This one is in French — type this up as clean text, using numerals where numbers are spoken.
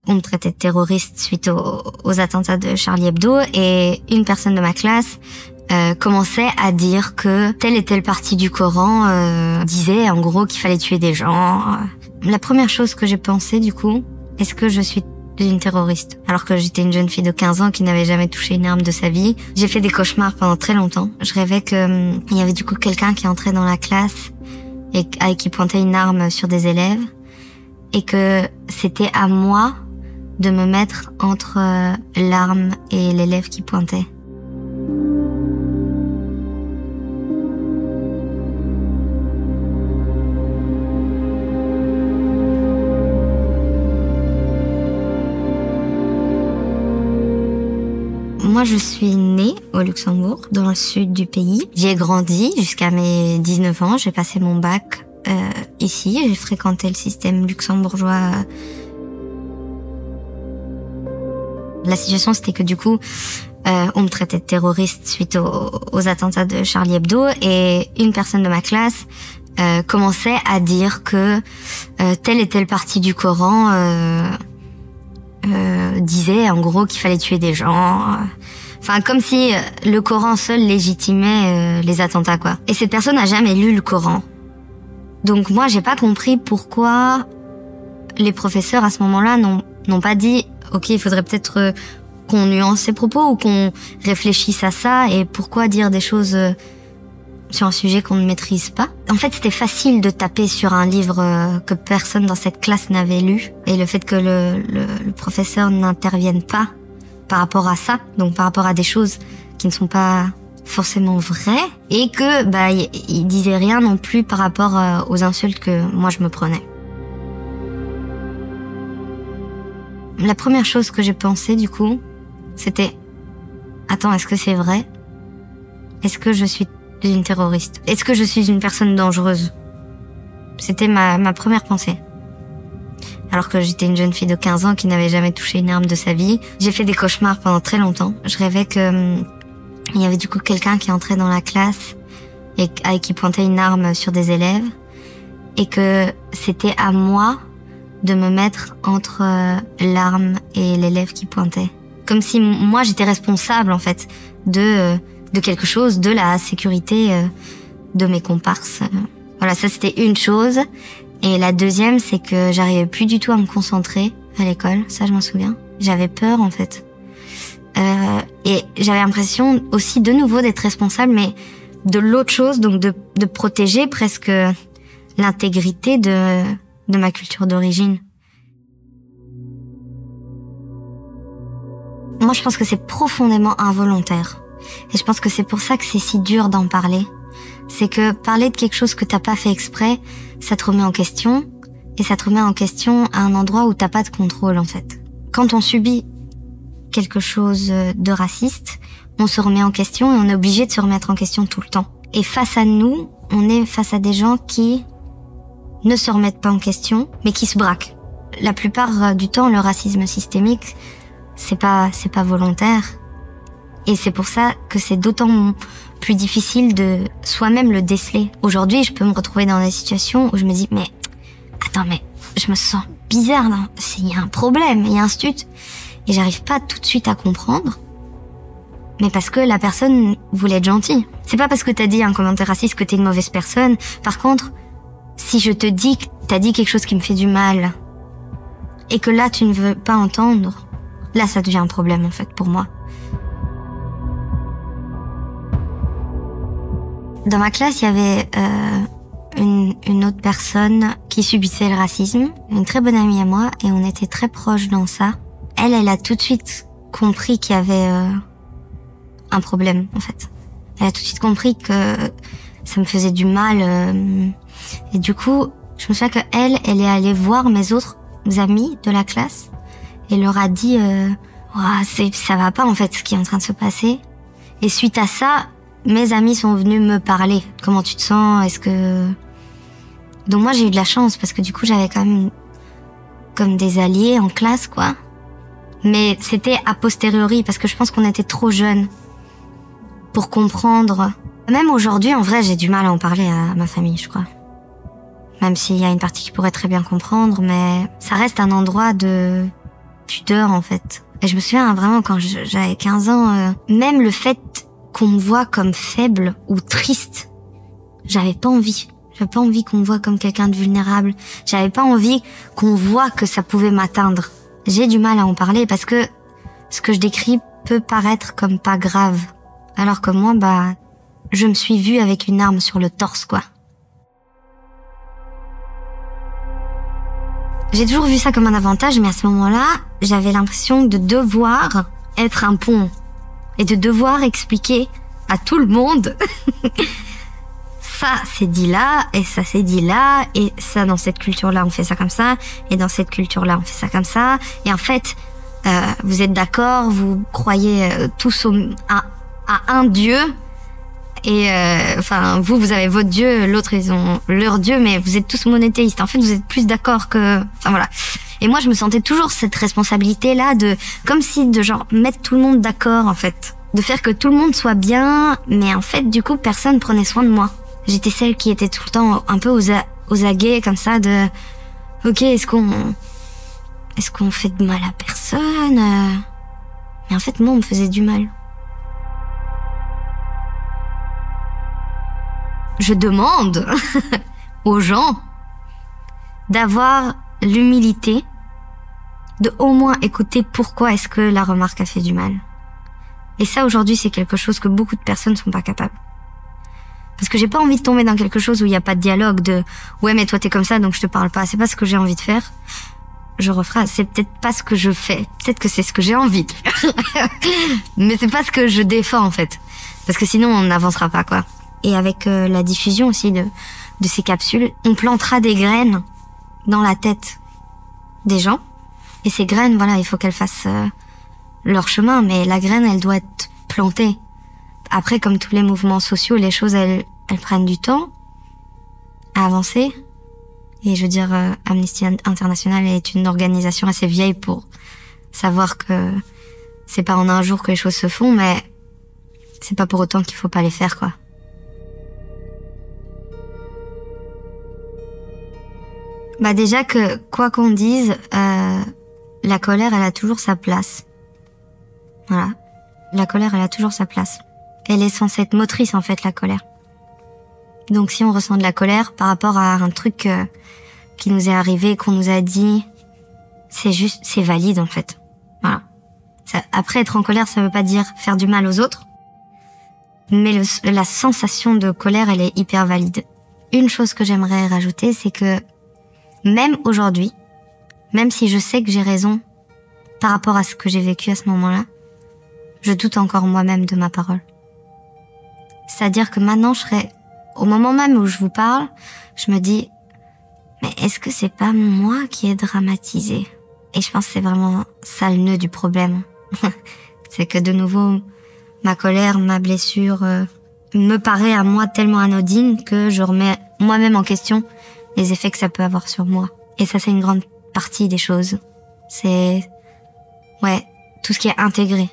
On me traitait de terroriste suite aux attentats de Charlie Hebdo et une personne de ma classe commençait à dire que telle et telle partie du Coran disait en gros qu'il fallait tuer des gens. La première chose que j'ai pensé du coup, est-ce que je suis une terroriste? Alors que j'étais une jeune fille de 15 ans qui n'avait jamais touché une arme de sa vie. J'ai fait des cauchemars pendant très longtemps. Je rêvais que il y avait du coup quelqu'un qui entrait dans la classe et qui pointait une arme sur des élèves et que c'était à moi de me mettre entre l'arme et l'élève qui pointait. Moi, je suis née au Luxembourg, dans le sud du pays. J'y ai grandi jusqu'à mes 19 ans. J'ai passé mon bac ici. J'ai fréquenté le système luxembourgeois. La situation, c'était que du coup, on me traitait de terroriste suite aux attentats de Charlie Hebdo et une personne de ma classe commençait à dire que telle et telle partie du Coran disait en gros qu'il fallait tuer des gens. Enfin, comme si le Coran seul légitimait les attentats, quoi. Et cette personne n'a jamais lu le Coran. Donc moi, j'ai pas compris pourquoi les professeurs à ce moment-là n'ont pas dit ok, il faudrait peut-être qu'on nuance ses propos ou qu'on réfléchisse à ça et pourquoi dire des choses sur un sujet qu'on ne maîtrise pas. En fait, c'était facile de taper sur un livre que personne dans cette classe n'avait lu et le fait que le professeur n'intervienne pas par rapport à ça, donc par rapport à des choses qui ne sont pas forcément vraies et que il disait rien non plus par rapport aux insultes que moi je me prenais. La première chose que j'ai pensé, du coup, c'était « Attends, est-ce que c'est vrai? Est-ce que je suis une terroriste? Est-ce que je suis une personne dangereuse ?» C'était ma première pensée. Alors que j'étais une jeune fille de 15 ans qui n'avait jamais touché une arme de sa vie. J'ai fait des cauchemars pendant très longtemps. Je rêvais que il y avait du coup quelqu'un qui entrait dans la classe et qui pointait une arme sur des élèves et que c'était à moi de me mettre entre l'arme et l'élève qui pointait. Comme si moi j'étais responsable en fait de quelque chose, de la sécurité de mes comparses. Voilà, ça c'était une chose. Et la deuxième, c'est que j'arrivais plus du tout à me concentrer à l'école, ça je m'en souviens. J'avais peur en fait. Et j'avais l'impression aussi de nouveau d'être responsable, mais de l'autre chose, donc de protéger presque l'intégrité de ma culture d'origine. Moi, je pense que c'est profondément involontaire. Et je pense que c'est pour ça que c'est si dur d'en parler. C'est que parler de quelque chose que t'as pas fait exprès, ça te remet en question. Et ça te remet en question à un endroit où t'as pas de contrôle, en fait. Quand on subit quelque chose de raciste, on se remet en question et on est obligé de se remettre en question tout le temps. Et face à nous, on est face à des gens qui ne se remettent pas en question, mais qui se braquent. La plupart du temps, le racisme systémique, c'est pas volontaire. Et c'est pour ça que c'est d'autant plus difficile de soi-même le déceler. Aujourd'hui, je peux me retrouver dans des situations où je me dis, mais attends, mais je me sens bizarre, non? Il y a un problème, il y a un stut. Et j'arrive pas tout de suite à comprendre. Mais parce que la personne voulait être gentille. C'est pas parce que t'as dit un commentaire raciste que t'es une mauvaise personne. Par contre, si je te dis que t'as dit quelque chose qui me fait du mal, et que là tu ne veux pas entendre, là ça devient un problème en fait pour moi. Dans ma classe, il y avait une autre personne qui subissait le racisme, une très bonne amie à moi, et on était très proches dans ça. Elle a tout de suite compris qu'il y avait un problème en fait. Elle a tout de suite compris que ça me faisait du mal. Et du coup, je me souviens qu'elle est allée voir mes autres amis de la classe et leur a dit ça va pas en fait ce qui est en train de se passer. Et suite à ça, mes amis sont venus me parler. Comment tu te sens? Est-ce que... Donc moi j'ai eu de la chance parce que du coup j'avais quand même comme des alliés en classe quoi. Mais c'était a posteriori parce que je pense qu'on était trop jeunes pour comprendre. Même aujourd'hui, en vrai, j'ai du mal à en parler à ma famille, je crois. Même s'il y a une partie qui pourrait très bien comprendre, mais ça reste un endroit de pudeur en fait. Et je me souviens vraiment quand j'avais 15 ans, même le fait qu'on me voit comme faible ou triste, j'avais pas envie. J'avais pas envie qu'on me voit comme quelqu'un de vulnérable. J'avais pas envie qu'on voit que ça pouvait m'atteindre. J'ai du mal à en parler parce que ce que je décris peut paraître comme pas grave. Alors que moi, je me suis vue avec une arme sur le torse, quoi. J'ai toujours vu ça comme un avantage, mais à ce moment-là, j'avais l'impression de devoir être un pont et de devoir expliquer à tout le monde ça c'est dit là, et ça c'est dit là, et ça dans cette culture-là on fait ça comme ça, et dans cette culture-là on fait ça comme ça, et en fait, vous êtes d'accord, vous croyez tous à un Dieu, et vous avez votre Dieu, l'autre ils ont leur Dieu, mais vous êtes tous monothéistes. En fait, vous êtes plus d'accord que... Enfin voilà. Et moi je me sentais toujours cette responsabilité-là comme si de genre mettre tout le monde d'accord en fait. De faire que tout le monde soit bien, mais en fait du coup personne prenait soin de moi. J'étais celle qui était tout le temps un peu aux aguets comme ça de... Ok, est-ce qu'on fait de mal à personne Mais en fait moi on me faisait du mal. Je demande aux gens d'avoir l'humilité de au moins écouter pourquoi est-ce que la remarque a fait du mal. Et ça aujourd'hui c'est quelque chose que beaucoup de personnes sont pas capables. Parce que j'ai pas envie de tomber dans quelque chose où il y a pas de dialogue de ouais mais toi t'es comme ça donc je te parle pas. C'est pas ce que j'ai envie de faire. Je referai, c'est peut-être pas ce que je fais. Peut-être que c'est ce que j'ai envie de faire. Mais c'est pas ce que je défends en fait. Parce que sinon on n'avancera pas quoi. Et avec la diffusion aussi de ces capsules, on plantera des graines dans la tête des gens. Et ces graines, voilà, il faut qu'elles fassent leur chemin. Mais la graine, elle doit être plantée. Après, comme tous les mouvements sociaux, les choses, elles prennent du temps à avancer. Et je veux dire, Amnesty International est une organisation assez vieille pour savoir que c'est pas en un jour que les choses se font, mais c'est pas pour autant qu'il faut pas les faire, quoi. Déjà que, quoi qu'on dise, la colère, elle a toujours sa place. Voilà. La colère, elle a toujours sa place. Elle est censée être motrice, en fait, la colère. Donc si on ressent de la colère par rapport à un truc qui nous est arrivé, qu'on nous a dit, c'est valide, en fait. Voilà. Après, être en colère, ça veut pas dire faire du mal aux autres. Mais la sensation de colère, elle est hyper valide. Une chose que j'aimerais rajouter, c'est que même aujourd'hui, même si je sais que j'ai raison par rapport à ce que j'ai vécu à ce moment-là, je doute encore moi-même de ma parole. C'est-à-dire que maintenant, au moment même où je vous parle, je me dis, mais est-ce que c'est pas moi qui ai dramatisé? Et je pense que c'est vraiment ça le nœud du problème. C'est que de nouveau, ma colère, ma blessure me paraît à moi tellement anodine que je remets moi-même en question les effets que ça peut avoir sur moi. Et ça, c'est une grande partie des choses. C'est, tout ce qui est intégré.